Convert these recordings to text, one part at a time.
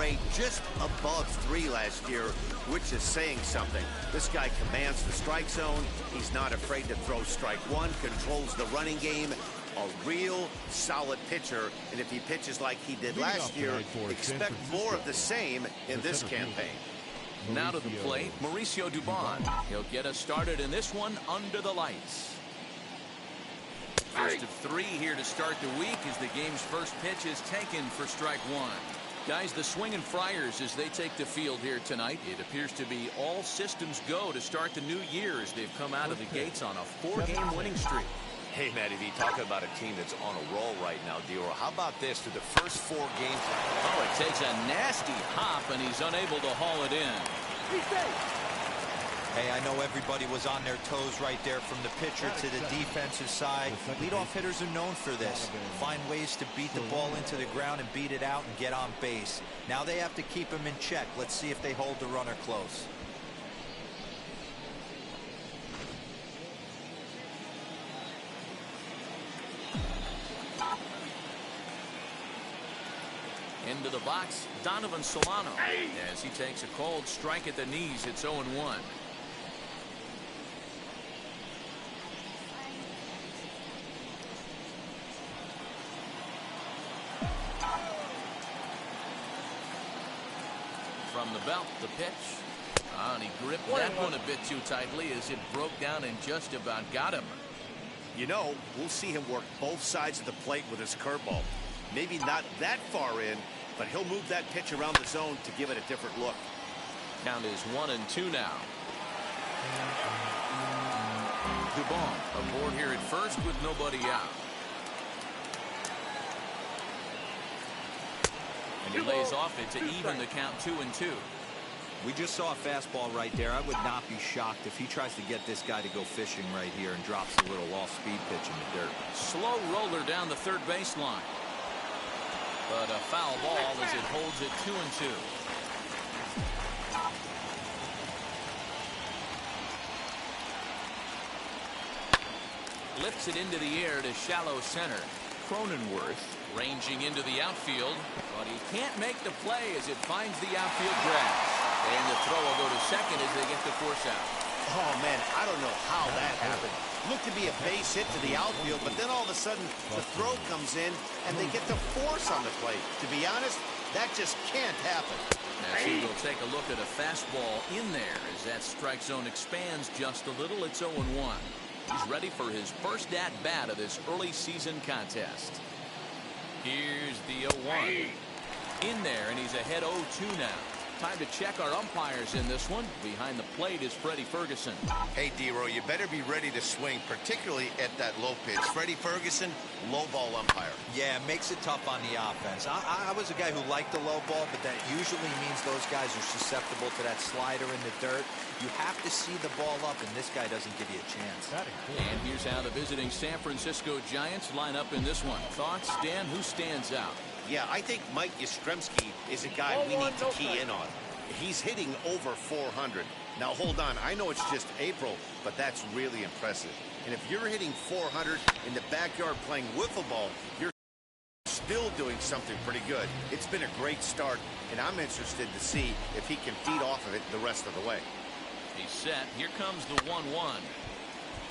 rate just above 3 last year, which is saying something. This guy commands the strike zone. He's not afraid to throw strike one, controls the running game. A real solid pitcher, and if he pitches like he did last year, expect more of the same in this campaign. Now to the plate, Mauricio Dubon. He'll get us started in this one under the lights. First of 3 here to start the week as the game's first pitch is taken for strike one. Guys, the Swingin' Friars as they take the field here tonight. It appears to be all systems go to start the new year as they've come out of the gates on a 4-game winning streak. Hey, Matty V, talking about a team that's on a roll right now, Dero. How about this? Through the first 4 games. Oh, it takes a nasty hop, and he's unable to haul it in. Hey, I know everybody was on their toes right there from the pitcher to the defensive side. Leadoff hitters are known for this. Find ways to beat the ball into the ground and beat it out and get on base. Now they have to keep him in check. Let's see if they hold the runner close. Into the box, Donovan Solano. As he takes a cold strike at the knees, it's 0-1. From the belt, the pitch. And he gripped that one a bit too tightly as it broke down and just about got him. You know, we'll see him work both sides of the plate with his curveball. Maybe not that far in, but he'll move that pitch around the zone to give it a different look. Count is 1-2 now. Dubon aboard here at first with nobody out. And he lays off it to even the count 2-2. We just saw a fastball right there. I would not be shocked if he tries to get this guy to go fishing right here and drops a little off-speed pitch in the dirt. Slow roller down the third baseline. But a foul ball as it holds it 2-2. Lifts it into the air to shallow center. Cronenworth ranging into the outfield, but he can't make the play as it finds the outfield grass. And the throw will go to second as they get the force out. Oh, man, I don't know how that happened. Looked to be a base hit to the outfield, but then all of a sudden the throw comes in and they get the force on the plate. To be honest, that just can't happen. As he will take a look at a fastball in there as that strike zone expands just a little. It's 0-1. He's ready for his first at-bat of this early season contest. Here's the 0-1. In there, and he's ahead 0-2 now. Time to check our umpires in this one. Behind the plate is Freddie Ferguson. Hey, Dero, you better be ready to swing, particularly at that low pitch. Freddie Ferguson, low ball umpire. Yeah, it makes it tough on the offense. I was a guy who liked the low ball, but that usually means those guys are susceptible to that slider in the dirt. You have to see the ball up, and this guy doesn't give you a chance. And here's how the visiting San Francisco Giants line up in this one. Thoughts, Dan? Who stands out? Yeah, I think Mike Yastrzemski is a guy we need to key in on. He's hitting over 400. Now, hold on. I know it's just April, but that's really impressive. And if you're hitting 400 in the backyard playing wiffle ball, you're still doing something pretty good. It's been a great start, and I'm interested to see if he can feed off of it the rest of the way. He's set. Here comes the 1-1.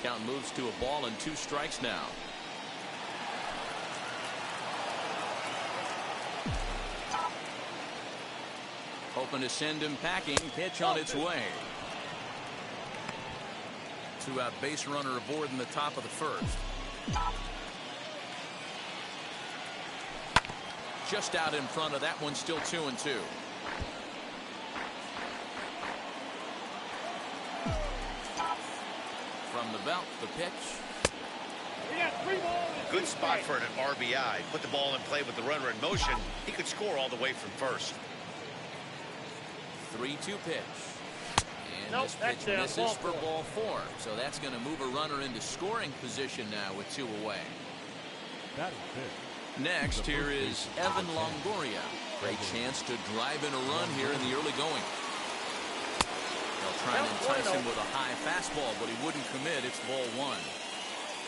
Count moves to a ball and 2 strikes now. Hoping to send him packing. Pitch on its way. 2-out base runner aboard in the top of the first. Just out in front of that one, still 2-2. From the belt, the pitch. Good spot for an RBI. Put the ball in play with the runner in motion. He could score all the way from first. 3-2 pitch. And this pitch misses for ball 4. So that's going to move a runner into scoring position now with 2 away. Next, here is Evan Longoria. Great chance to drive in a run here in the early going. They'll try and entice him with a high fastball, but he wouldn't commit. It's ball 1.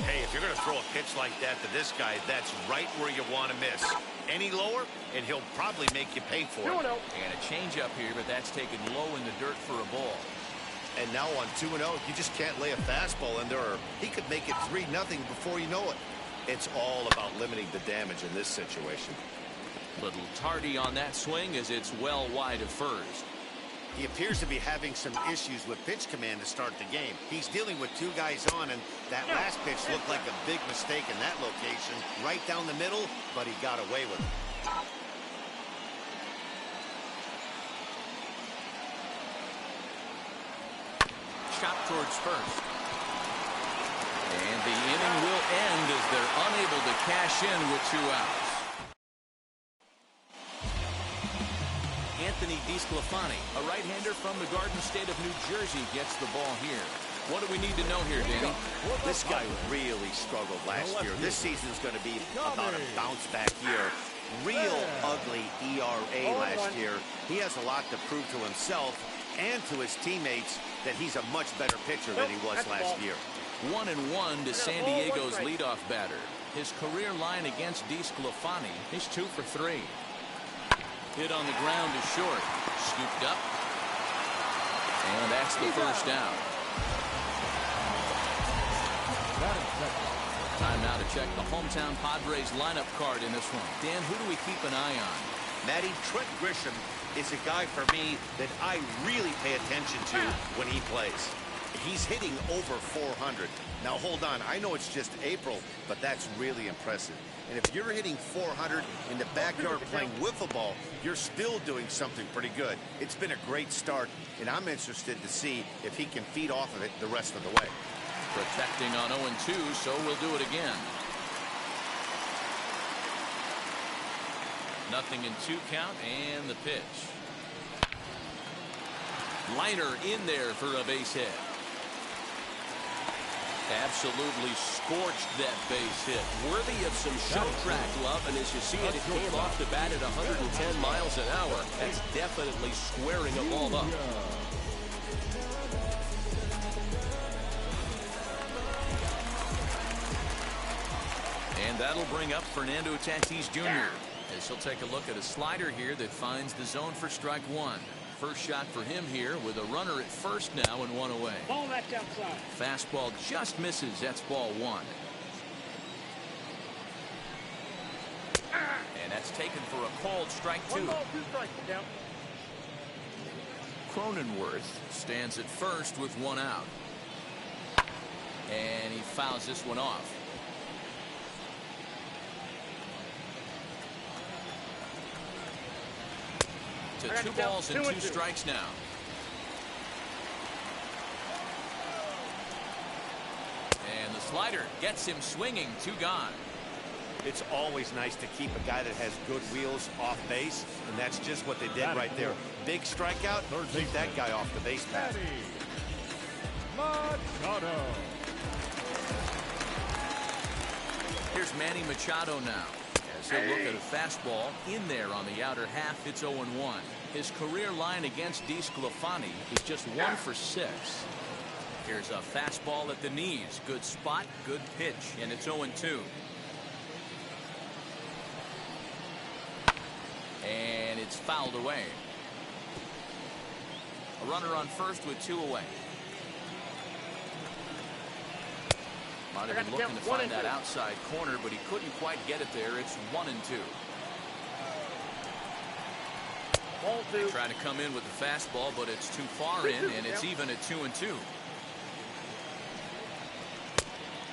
Hey, if you're going to throw a pitch like that to this guy, that's right where you want to miss. Any lower, and he'll probably make you pay for it. And a changeup here, but that's taken low in the dirt for a ball. And now on 2-0, you just can't lay a fastball in there, or he could make it 3-0 before you know it. It's all about limiting the damage in this situation. Little tardy on that swing as it's well wide of first. He appears to be having some issues with pitch command to start the game. He's dealing with 2 guys on, and that last pitch looked like a big mistake in that location, right down the middle, but he got away with it. Shot towards first. And the inning will end as they're unable to cash in with 2 outs. Anthony DeSclafani, a right-hander from the Garden State of New Jersey, gets the ball here. What do we need to know here, Danny? This guy really struggled last year. This season's going to be about a bounce-back year. Real ugly ERA last year. He has a lot to prove to himself and to his teammates that he's a much better pitcher than he was last year. 1-1 to SanDiego's leadoff batter. His career line against DeSclafani is 2 for 3. Hit on the ground is short. Scooped up. And that's the first down. Time now to check the hometown Padres lineup card in this one. Dan, who do we keep an eye on? Matty, Trent Grisham is a guy for me that I really pay attention to when he plays. He's hitting over 400. Now, hold on. I know it's just April, but that's really impressive. And if you're hitting 400 in the backyard playing wiffle ball, you're still doing something pretty good. It's been a great start, and I'm interested to see if he can feed off of it the rest of the way. Protecting on 0-2, so we'll do it again. Nothing in 2 count, and the pitch. Liner in there for a base hit. Absolutely scorched that base hit. Worthy of some show track love, and as you see it, it came off the bat at 110 miles an hour. That's definitely squaring a ball up. And that'll bring up Fernando Tatis Jr. as he'll take a look at a slider here that finds the zone for strike 1. First shot for him here with a runner at first now and 1 away. Ball that's outside. Fastball just misses. That's ball 1. And that's taken for a called strike 2. 1 ball, 2 strikes. Down. Cronenworth stands at first with 1 out. And he fouls this one off. To 2 balls and 2 strikes now. And the slider gets him swinging. 2 gone. It's always nice to keep a guy that has good wheels off base, and that's just what they did right there. Big strikeout, keep that guy off the base path. Here's Manny Machado now. As he'll look at a fastball in there on the outer half. It's 0-1. His career line against DeSclafani is just 1 for 6. Here's a fastball at the knees. Good spot, good pitch, and it's 0-2. And it's fouled away. A runner on first with 2 away. Might have been looking to find that outside corner, but he couldn't quite get it there. It's 1-2. They try to come in with the fastball, but it's too far in, and it's even at 2-2.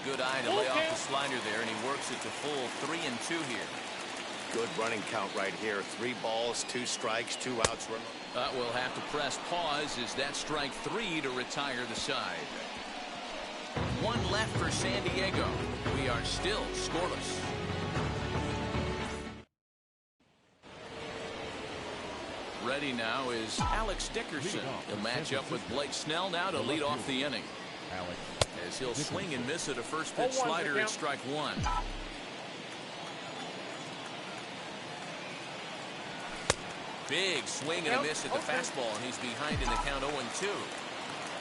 Good eye to lay off the slider there, and he works it to full 3-2 here. Good running count right here. 3 balls, 2 strikes, 2 outs. We'll have to press pause as that strike 3 to retire the side. 1 left for SanDiego. We are still scoreless. Ready now is Alex Dickerson. He'll match up with Blake Snell now to lead off the inning. As he'll swing and miss at a first pitch slider at strike 1. Big swing and a miss at the fastball, and he's behind in the count 0-2.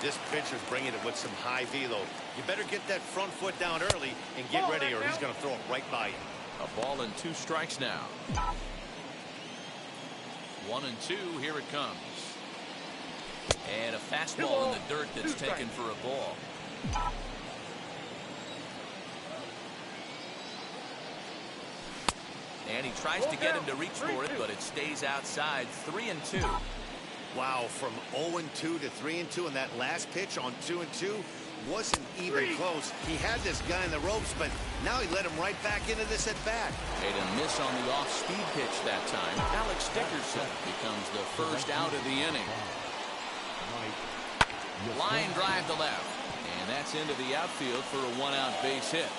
This pitcher's bringing it with some high velo. You better get that front foot down early and get ready, or he's going to throw it right by you. A ball and 2 strikes now. 1-2. Here it comes. And a fastball in the dirt that's taken for a ball. And he tries to get him to reach for it, but it stays outside. 3-2. Wow, from 0-2 to 3-2, and that last pitch on 2-2 wasn't even close. He had this guy in the ropes, but now he let him right back into this at bat. Made a miss on the off-speed pitch that time. Alex Dickerson becomes the first out of the inning. Line drive to left, and that's into the outfield for a 1-out base hit.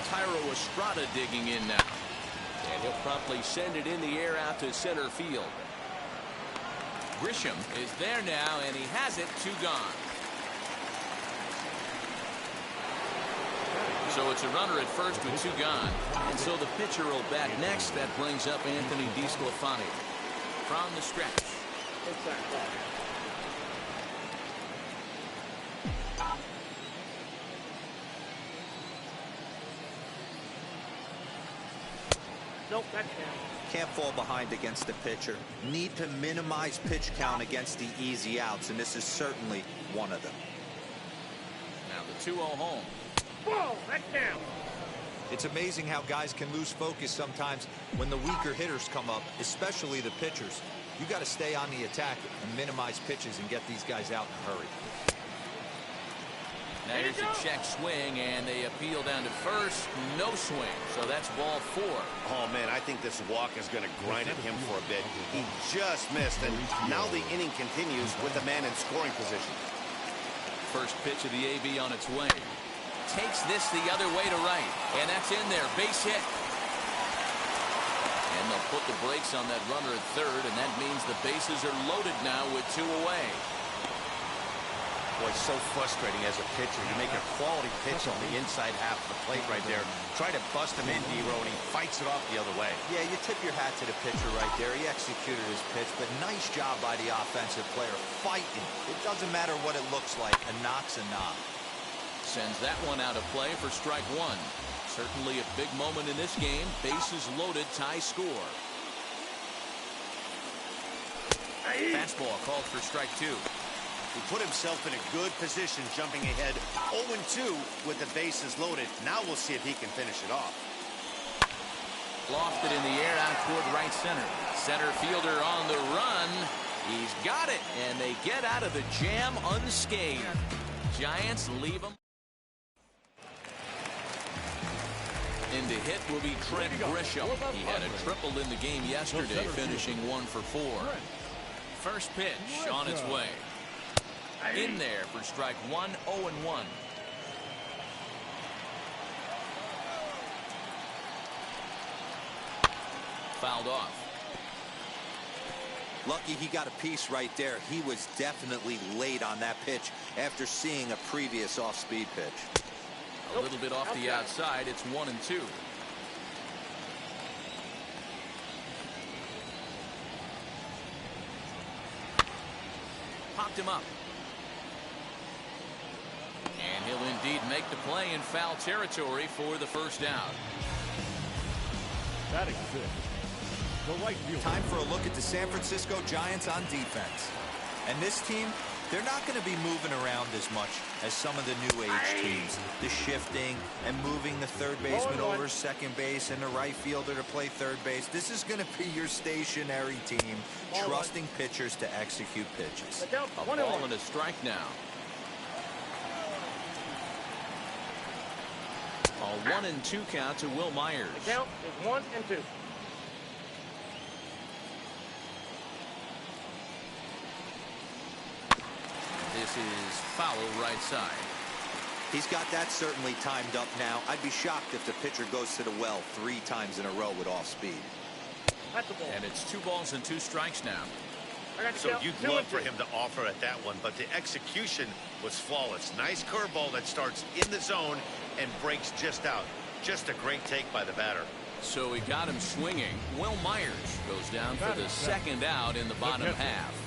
Tyro Estrada digging in now, and he'll promptly send it in the air out to center field. Grisham is there now, and he has it. 2 gone. So it's a runner at first with 2 gone, and so the pitcher will bat next. That brings up Anthony DeSclafani from the stretch. Nope, that's down. Can't fall behind against the pitcher. Need to minimize pitch count against the easy outs, and this is certainly one of them. Now the 2-0 home. Whoa, that's down. It's amazing how guys can lose focus sometimes when the weaker hitters come up, especially the pitchers. You got to stay on the attack and minimize pitches and get these guys out in a hurry. Now here's a check swing, and they appeal down to first. No swing, so that's ball 4. Oh, man, I think this walk is going to grind at him for a bit. He just missed, and now the inning continues with a man in scoring position. First pitch of the AB on its way. Takes this the other way to right, and that's in there. Base hit. And they'll put the brakes on that runner at third, and that means the bases are loaded now with 2 away. Boy, so frustrating as a pitcher. You make a quality pitch on the inside half of the plate right there. Try to bust him in, D-Row, and he fights it off the other way. Yeah, you tip your hat to the pitcher right there. He executed his pitch, but nice job by the offensive player fighting. It doesn't matter what it looks like. A knock's a knock. Sends that one out of play for strike 1. Certainly a big moment in this game. Bases loaded, tie score. Fastball called for strike 2. He put himself in a good position jumping ahead 0-2 with the bases loaded. Now we'll see if he can finish it off. Lofted in the air out toward right center. Center fielder on the run. He's got it, and they get out of the jam unscathed. Giants leave him. In to hit will be Trent Grisham. He had a triple in the game yesterday, finishing 1 for 4. First pitch on its way. In there for strike 1, 0-1. Fouled off. Lucky he got a piece right there. He was definitely late on that pitch after seeing a previous off-speed pitch. A little bit off the outside. It's 1-2. Popped him up. And he'll indeed make the play in foul territory for the first out. Batting 6. The right fielder. Time for a look at the San Francisco Giants on defense. And this team, they're not going to be moving around as much as some of the new age teams. The shifting and moving the third baseman over second base and the right fielder to play third base. This is going to be your stationary team, trusting pitchers to execute pitches. A ball and a strike now. A 1-2 count to Will Myers. The count is 1-2. This is foul right side. He's got that certainly timed up now. I'd be shocked if the pitcher goes to the well 3 times in a row with off speed. That's a ball. And it's 2 balls and 2 strikes now. So you'd love for him to offer at that one, but the execution was flawless. Nice curveball that starts in the zone and breaks just out. Just a great take by the batter. So he got him swinging. Will Myers goes down for the second out in the bottom half.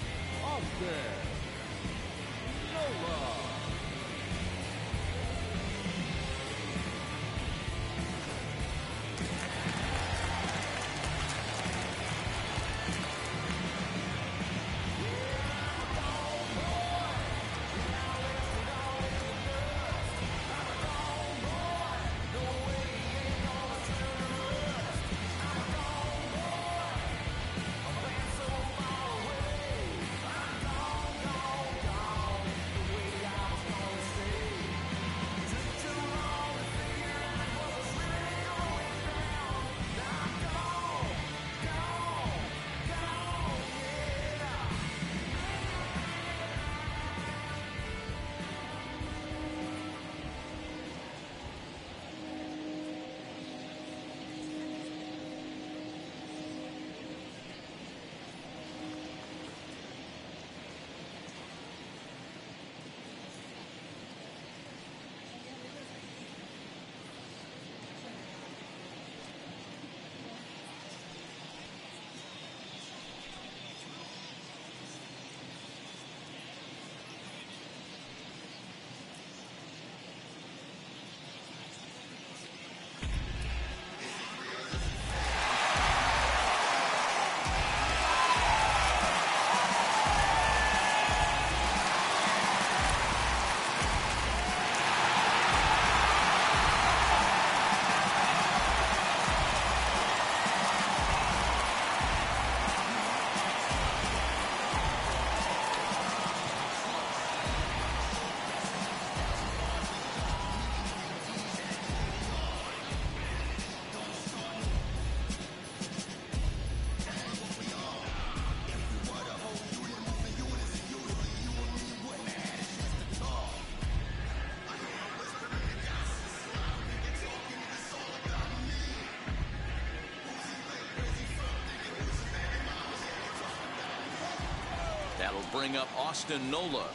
That'll bring up Austin Nola.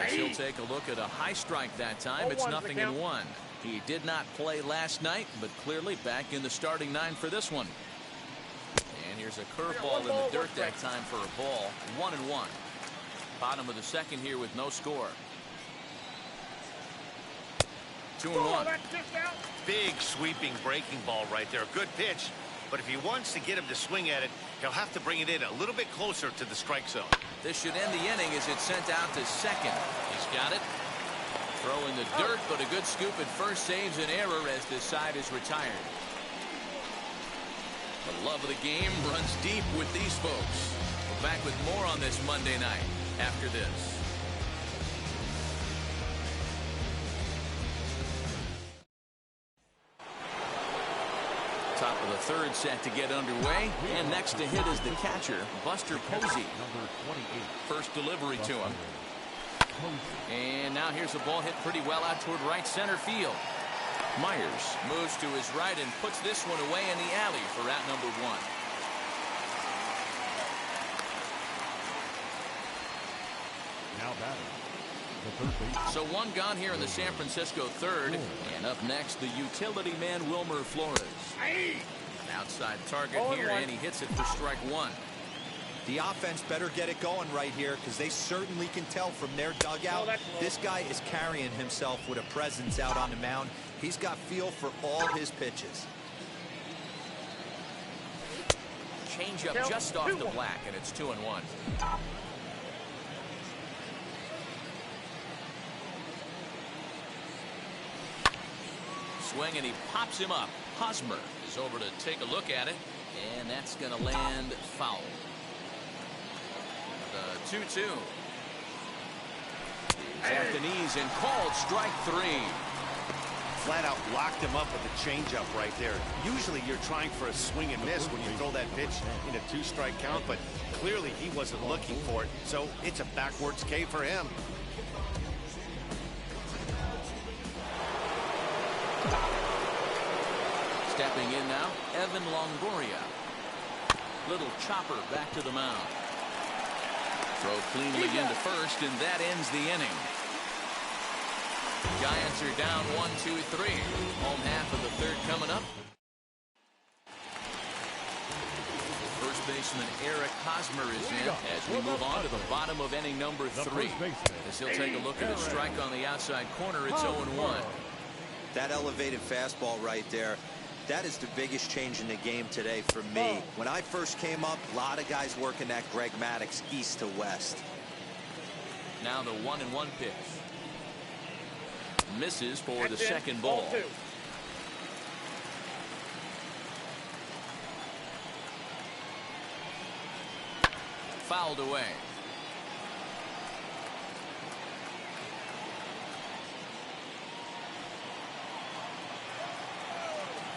As he'll take a look at a high strike that time. It's 0-1. He did not play last night, but clearly back in the starting nine for this one. And here's a curveball in the dirt that time for a ball. 1-1. Bottom of the second here with no score. 2-1. Big sweeping breaking ball right there. Good pitch. But if he wants to get him to swing at it, he'll have to bring it in a little bit closer to the strike zone. This should end the inning as it's sent out to second. He's got it. Throw in the dirt, but a good scoop at first saves an error as this side is retired. The love of the game runs deep with these folks. We're back with more on this Monday night after this. Top of the third set to get underway, and next to hit is the catcher, Buster Posey. First delivery to him. And now here's a ball hit pretty well out toward right center field. Myers moves to his right and puts this one away in the alley for out number 1. Now batting, the third base. So one gone here in the San Francisco third. And up next, the utility man, Wilmer Flores. An outside target here, and he hits it for strike 1. The offense better get it going right here, because they certainly can tell from their dugout. This guy is carrying himself with a presence out on the mound. He's got feel for all his pitches. Change up just off the black, and it's 2-1. Swing, and he pops him up. Hosmer is over to take a look at it, and that's going to land foul. The 2-2. He's at the knees and called strike 3. Flat out locked him up with a changeup right there. Usually you're trying for a swing and miss when you throw that pitch in a 2-strike count, but clearly he wasn't looking for it, so it's a backwards K for him. Stepping in now, Evan Longoria. Little chopper back to the mound. Throw cleanly into first, and that ends the inning. Giants are down 1-2-3. Home half of the third coming up. First baseman Eric Hosmer is in as we move on to the bottom of inning number 3. As he'll take a look at a strike on the outside corner, it's 0-1. That elevated fastball right there, that is the biggest change in the game today for me. When I first came up, a lot of guys working that Greg Maddux east to west. Now the 1-1 pitch. Misses for the second ball. Fouled away.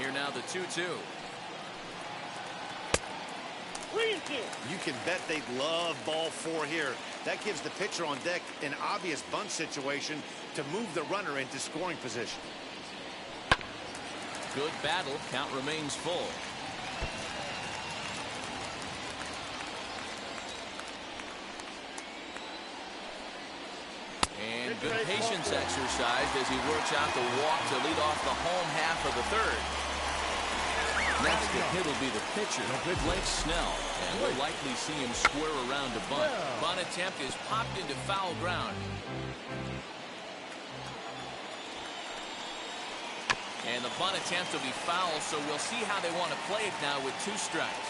Here now the 2-2. You can bet they'd love ball 4 here. That gives the pitcher on deck an obvious bunt situation to move the runner into scoring position. Good battle. Count remains full. And good patience exercised as he works out the walk to lead off the home half of the third. Next to hit will be the pitcher, Blake Snell, and we'll likely see him square around to bunt. Bunt attempt is popped into foul ground. And the bunt attempt will be foul, so we'll see how they want to play it now with 2 strikes.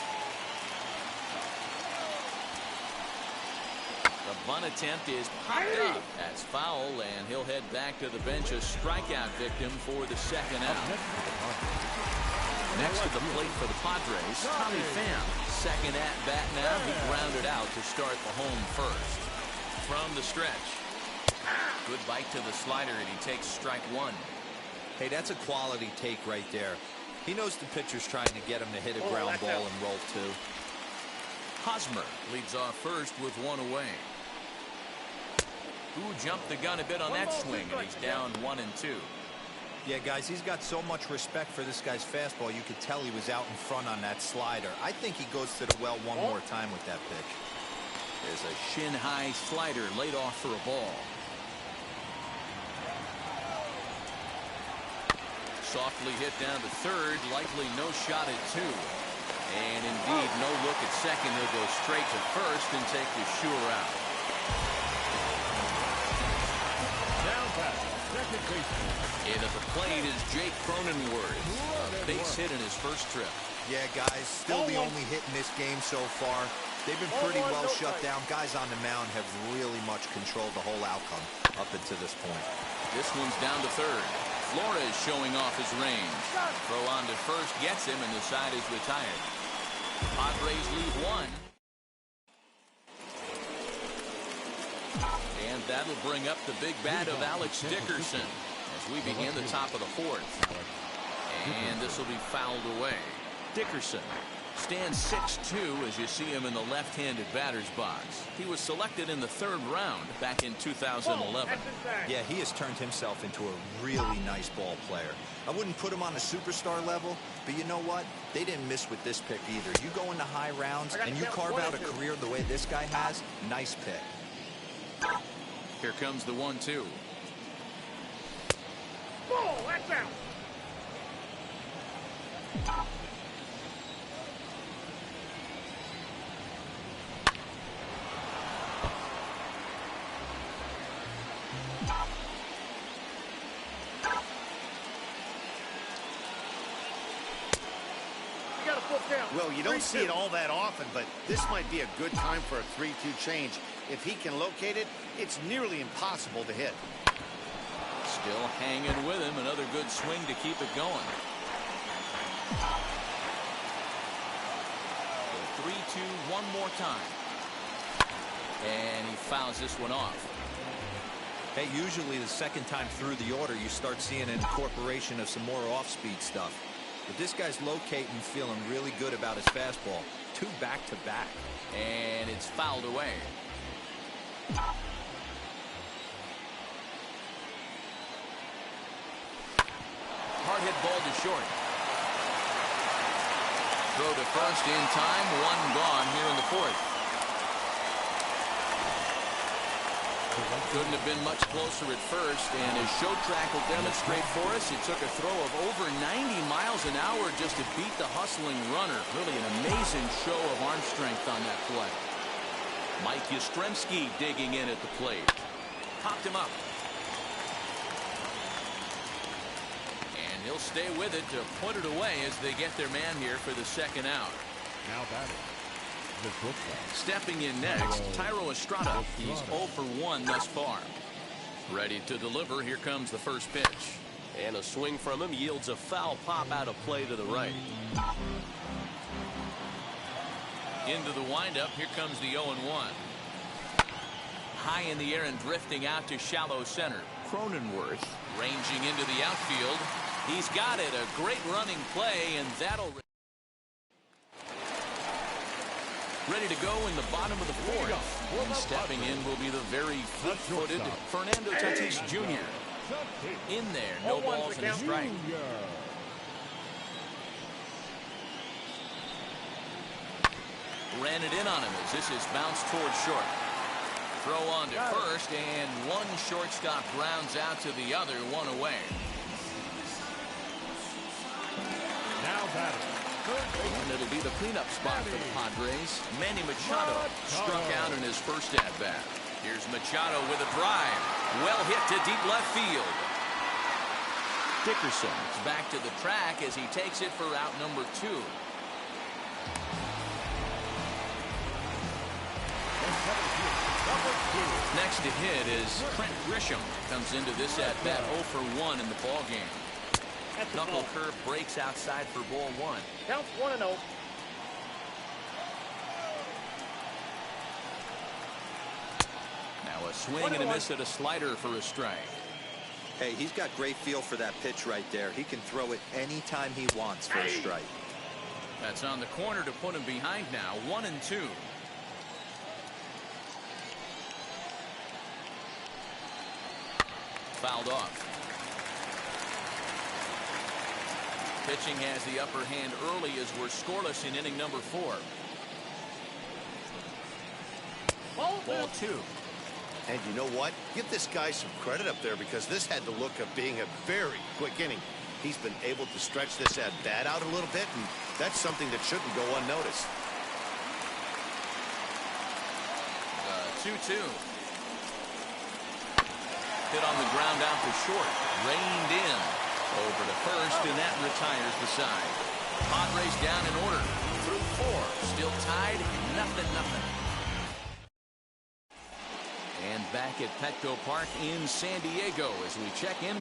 The bunt attempt is popped up. That's foul, and he'll head back to the bench, a strikeout victim for the second out. Next to the plate for the Padres, Tommy Pham. Second at bat now. He grounded out to start the home first. From the stretch. Good bite to the slider, and he takes strike 1. Hey, that's a quality take right there. He knows the pitcher's trying to get him to hit a ground ball and roll 2. Hosmer leads off first with 1 away. Who jumped the gun a bit on that swing, and he's down 1-2. Yeah, guys, he's got so much respect for this guy's fastball. You could tell he was out in front on that slider. I think he goes to the well one more time with that pitch. There's a shin-high slider laid off for a ball. Softly hit down to third, likely no shot at 2. And indeed, no look at second. He'll go straight to first and take the sure out. Down pass, second baseman. In at the plate is Jake Cronenworth. A base hit in his first trip. Yeah, guys, still the only hit in this game so far. They've been pretty well shut down. Guys on the mound have really much controlled the whole outcome up until this point. This one's down to third. Flores showing off his range. Throw on to first gets him, and the side is retired. Padres lead 1. And that'll bring up the big bat of Alex Dickerson as we begin the top of the 4th. And this will be fouled away. Dickerson stands 6'2" as you see him in the left-handed batter's box. He was selected in the 3rd round back in 2011. Yeah, he has turned himself into a really nice ball player. I wouldn't put him on a superstar level, but you know what? They didn't miss with this pick either. You go into high rounds and you carve out a career the way this guy has, nice pick. Here comes the 1-2. Ball, that's out. Well, you don't see it all that often, but this might be a good time for a 3-2 change. If he can locate it, it's nearly impossible to hit. Still hanging with him. Another good swing to keep it going. The 3-2 one more time. And he fouls this one off. Hey, usually the second time through the order, you start seeing an incorporation of some more off-speed stuff. But this guy's locating, feeling really good about his fastball. 2 back-to-back. And it's fouled away. Hard hit ball to short. Throw to first in time. 1 gone here in the 4th. Couldn't have been much closer at first, and as show track will demonstrate for us, it took a throw of over 90 miles an hour just to beat the hustling runner. Really an amazing show of arm strength on that play. Mike Yastrzemski digging in at the plate. Popped him up. And he'll stay with it to put it away as they get their man here for the second out. Now batting. Stepping in next, Thairo Estrada. He's 0 for 1 thus far. Ready to deliver. Here comes the first pitch. And a swing from him yields a foul pop out of play to the right. Into the windup. Here comes the 0-1. High in the air and drifting out to shallow center. Cronenworth ranging into the outfield. He's got it. A great running play, and that'll... Ready to go in the bottom of the fourth. And stepping in will be the very fleet-footed Fernando Tatis Jr. In there, no balls and a strike. Ran it in on him as this is bounced towards short. Throw on to first, and one shortstop grounds out to the other, one away. Now batting. And it'll be the cleanup spot for the Padres. Manny Machado struck out in his first at-bat. Here's Machado with a drive. Well hit to deep left field. Dickerson is back to the track as he takes it for out number 2. Next to hit is Trent Grisham. Comes into this at-bat 0 for 1 in the ballgame. Knuckle curve breaks outside for ball 1. Counts 1-0. Now a swing and a miss at a slider for a strike. Hey, he's got great feel for that pitch right there. He can throw it anytime he wants for a strike. That's on the corner to put him behind now. 1-2. Fouled off. Pitching has the upper hand early as we're scoreless in inning number 4. Ball 2. And you know what? Give this guy some credit up there because this had the look of being a very quick inning. He's been able to stretch this at-bat out a little bit, and that's something that shouldn't go unnoticed. 2-2. Hit on the ground out to short. Reined in. Over to first, and that retires the side. Padres down in order. Through 4. Still tied. 0-0. And back at Petco Park in San Diego as we check in.